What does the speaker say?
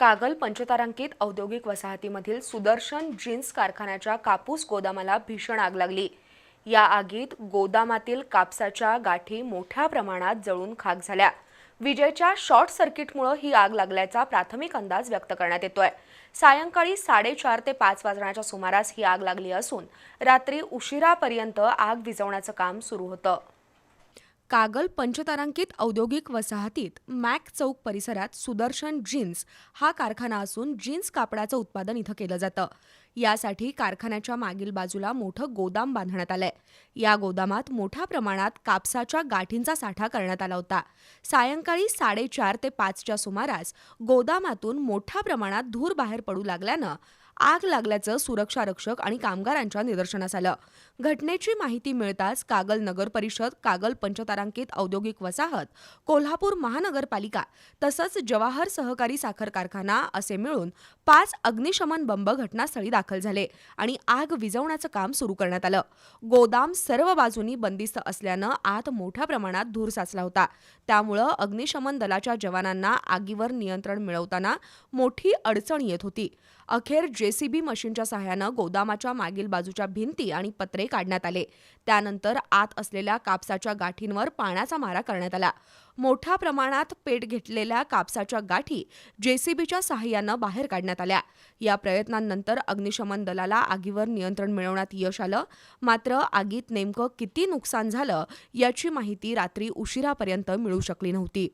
कागल पंचतारांकित औद्योगिक वसाहतीमधील सुदर्शन जीन्स कारखान्याच्या कापूस गोदामाला भीषण आग लागली। या आगीत गोदामातील कापसाच्या गाठी मोठ्या प्रमाणात जळून खाक झाल्या। विजेच्या शॉर्ट सर्किटमुळे ही आग लागल्याचा प्राथमिक अंदाज व्यक्त करण्यात येतोय। सायंकाळी 4:30 ते 5 वाजण्याच्या सुमारास ही आग लागली असून रात्री उशिरापर्यंत आग विझवण्याचं काम सुरू होतं। कागल पंचतारांकित औद्योगिक वसाहतीत मॅक चौक परिसरात सुदर्शन जीन्स हा कारखाना असून जीन्स कापडाचं उत्पादन इथं केलं जातं। यासाठी कारखान्याच्या मागील बाजूला मोठं गोदाम बांधण्यात आलंय। या गोदामात मोठ्या प्रमाणात कापसाच्या गाठींचा साठा करण्यात आला होता। सायंकाळी 4:30 ते 5च्या सुमारास गोदामातून मोठ्या प्रमाणात धूर बाहेर पडू लागल्यानं आग लागल्याचं सुरक्षा रक्षक आणि कामगारांच्या निदर्शनास आलं। घटनेची माहिती मिळताच कागल नगर परिषद, कागल पंचतारांकित औद्योगिक वसाहत, कोल्हापूर महानगरपालिका तसंच जवाहर सहकारी साखर कारखाना असे मिळून 5 अग्निशमन बंब घटनास्थळी दाखल झाले आणि आग विझवण्याचं काम सुरू करण्यात आलं। गोदाम सर्व बाजूनी बंदिस्त असल्यानं आत मोठ्या प्रमाणात धूर साचला होता। त्यामुळं अग्निशमन दलाच्या जवानांना आगीवर नियंत्रण मिळवताना मोठी अडचण येत होती। अखेर जेसीबी मशीनच्या सहाय्यानं गोदामाच्या मागील बाजूच्या भिंती आणि पत्रे काढण्यात आले। त्यानंतर आत असलेल्या कापसाच्या गाठींवर पाण्याचा मारा करण्यात आला। मोठ्या प्रमाणात पेट घेतलेल्या कापसाच्या गाठी जेसीबीच्या सहाय्यानं बाहेर काढण्यात आल्या। या प्रयत्नांनंतर अग्निशमन दलाला आगीवर नियंत्रण मिळवण्यात यश आलं। मात्र आगीत नेमकं किती नुकसान झालं याची माहिती रात्री उशिरापर्यंत मिळू शकली नव्हती।